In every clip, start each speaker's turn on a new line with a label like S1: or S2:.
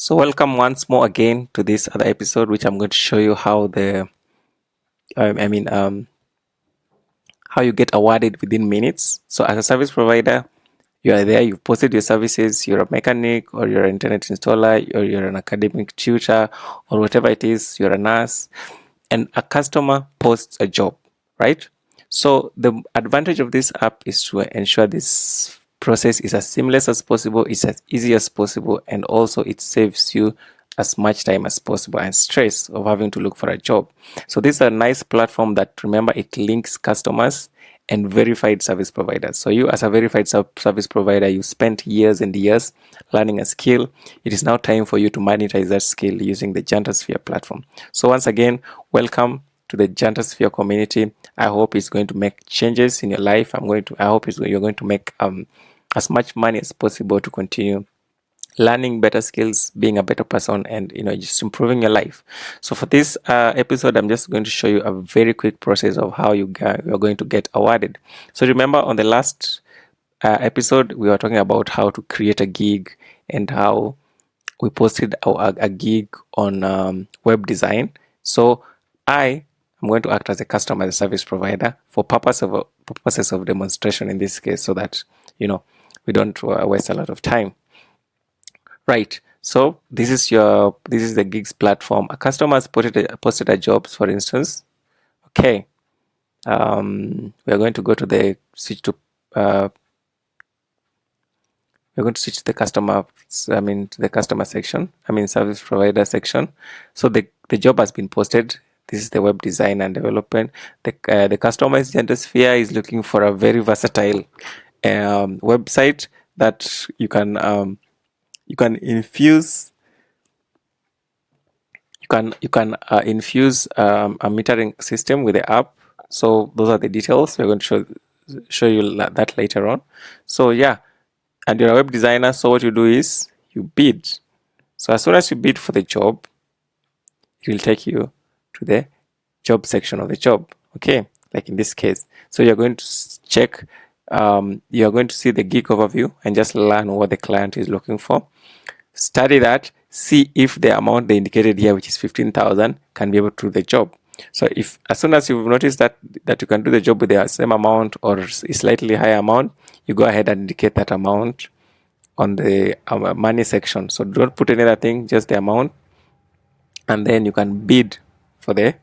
S1: So welcome once more again to this other episode, which I'm going to show you how how you get awarded within minutes. So as a service provider, you are there, you've posted your services, you're a mechanic or you're an internet installer or you're an academic tutor or whatever it is, you're a nurse, and a customer posts a job, right? So the advantage of this app is to ensure this process is as seamless as possible, it's as easy as possible, and also it saves you as much time as possible and stress of having to look for a job. So this is a nice platform that, remember, it links customers and verified service providers. So you as a verified service provider, you spent years and years learning a skill. It is now time for you to monetize that skill using the Jantasphere platform. So once again, welcome to the Jantasphere community. I hope it's going to make changes in your life. I hope you're going to make as much money as possible to continue learning better skills, being a better person, and just improving your life. So for this episode, I'm just going to show you a very quick process of how you're going to get awarded. So remember, on the last episode, we were talking about how to create a gig and how we posted a gig on web design. So I am going to act as a customer, as a service provider, for purposes of demonstration in this case, so that we don't waste a lot of time. Right. So this is the gigs platform. A customer has posted a jobs, for instance. Okay. We are going to go to the switch to we're going to switch to the customer section, service provider section. So the job has been posted. This is the web design and development. The customer is Jantasphere, is looking for a very versatile website that you can infuse a metering system with the app. So those are the details. We're going to show you that later on. So yeah, and you're a web designer, so what you do is you bid. So as soon as you bid for the job, it will take you to the job section of the job. Okay, like in this case. So you're going to check, you're going to see the gig overview and just learn what the client is looking for. Study that, see if the amount they indicated here, which is 15,000, can be able to do the job. So if as soon as you've noticed that you can do the job with the same amount or a slightly higher amount, you go ahead and indicate that amount on the money section. So don't put any other thing, just the amount, and then you can bid for the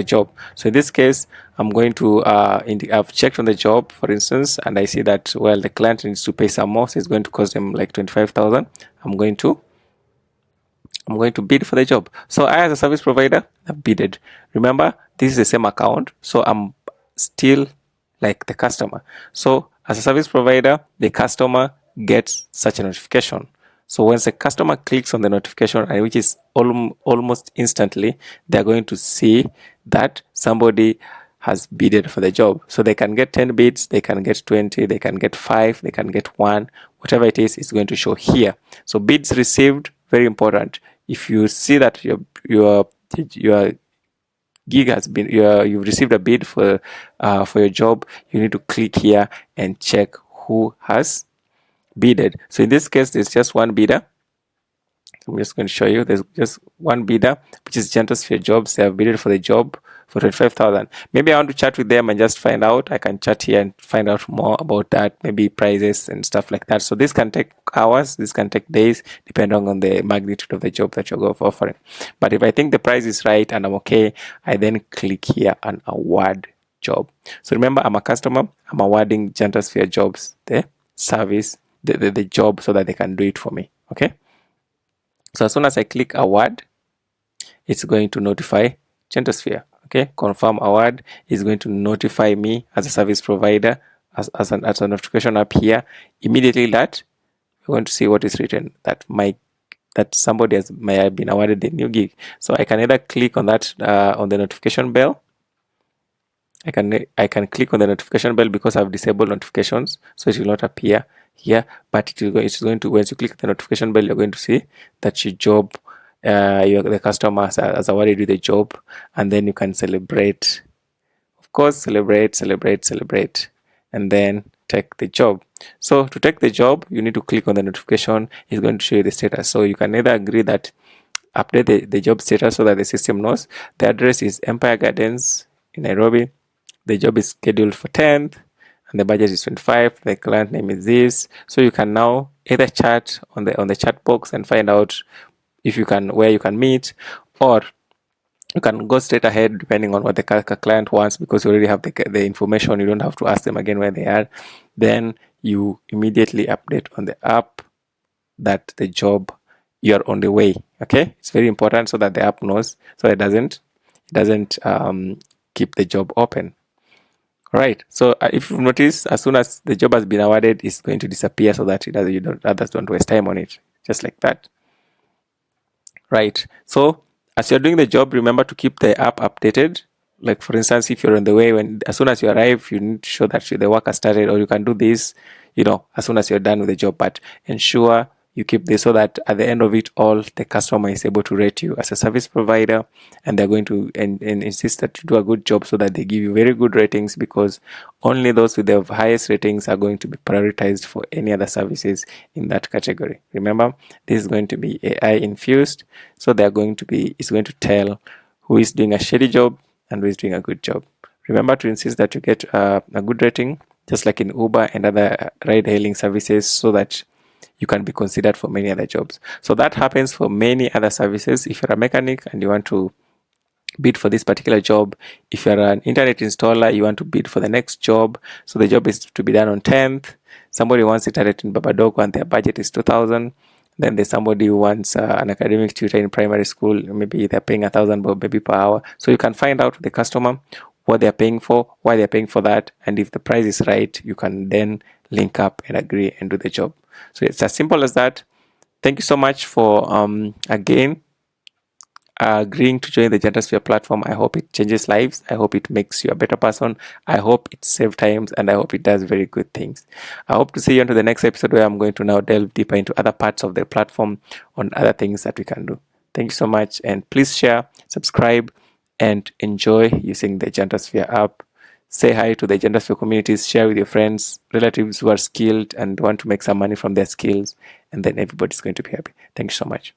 S1: job. So in this case, I'm going to I've checked on the job, for instance, and I see that, well, the client needs to pay some more, so it's going to cost them like 25,000. I'm going to bid for the job. So I, as a service provider, have bidded. Remember, this is the same account, so I'm still like the customer. So as a service provider, the customer gets such a notification. So once the customer clicks on the notification, which is almost instantly, they're going to see that somebody has bidded for the job. So they can get 10 bids, they can get 20, they can get 5, they can get 1, whatever it is, it's going to show here. So bids received, very important. If you see that your gig has been, you've received a bid for your job, you need to click here and check who has bidded. So in this case, there's just one bidder. I'm just going to show you. There's just one bidder, which is Jantasphere Jobs. They have bidded for the job for 25,000. Maybe I want to chat with them and just find out. I can chat here and find out more about that, maybe prices and stuff like that. So this can take hours, this can take days, depending on the magnitude of the job that you're offering. But if I think the price is right and I'm okay, I then click here and award job. So remember, I'm a customer. I'm awarding Jantasphere Jobs the service, the job, so that they can do it for me. Okay. So as soon as I click award, it's going to notify Jantasphere. Okay, confirm award is going to notify me as a service provider as a notification up here immediately that we're going to see what is written, that somebody may have been awarded the new gig. So I can either click on that on the notification bell. I can click on the notification bell because I've disabled notifications, so it will not appear here, but it's going to, once you click the notification bell, you're going to see that your job, the customer has awarded you the job, and then you can celebrate. Of course, celebrate, and then take the job. So to take the job, you need to click on the notification. It's going to show you the status. So you can either agree that update the job status so that the system knows. The address is Empire Gardens in Nairobi. The job is scheduled for 10th and the budget is 25. The client name is this. So you can now either chat on the chat box and find out if you can, where you can meet, or you can go straight ahead depending on what the client wants, because you already have the information. You don't have to ask them again where they are. Then you immediately update on the app that the job, you're on the way. Okay, it's very important so that the app knows, so it doesn't keep the job open. Right. So if you notice, as soon as the job has been awarded, it's going to disappear so that others don't waste time on it. Just like that. Right. So as you're doing the job, remember to keep the app updated. Like for instance, if you're on the way, as soon as you arrive, you need to show that the work has started, or you can do this, as soon as you're done with the job. But ensure you keep this so that at the end of it all, the customer is able to rate you as a service provider, and they're going to and insist that you do a good job so that they give you very good ratings, because only those with the highest ratings are going to be prioritized for any other services in that category. Remember, this is going to be AI infused, so it's going to tell who is doing a shitty job and who is doing a good job. Remember to insist that you get a good rating, just like in Uber and other ride-hailing services, so that you can be considered for many other jobs. So that happens for many other services. If you're a mechanic and you want to bid for this particular job, if you're an internet installer, you want to bid for the next job, so the job is to be done on 10th. Somebody wants internet in Babadogo and their budget is 2,000. Then there's somebody who wants an academic tutor in primary school. Maybe they're paying 1,000 maybe per hour. So you can find out the customer what they're paying for, why they're paying for that, and if the price is right, you can then link up and agree and do the job. So it's as simple as that. Thank you so much for again agreeing to join the JantaSphere platform. I hope it changes lives. I hope it makes you a better person. I hope it saves times, and I hope it does very good things. I hope to see you on to the next episode, where I'm going to now delve deeper into other parts of the platform on other things that we can do. Thank you so much, and please share, subscribe, and enjoy using the JantaSphere app. Say hi to the JantaSphere communities, share with your friends, relatives who are skilled and want to make some money from their skills, and then everybody's going to be happy. Thank you so much.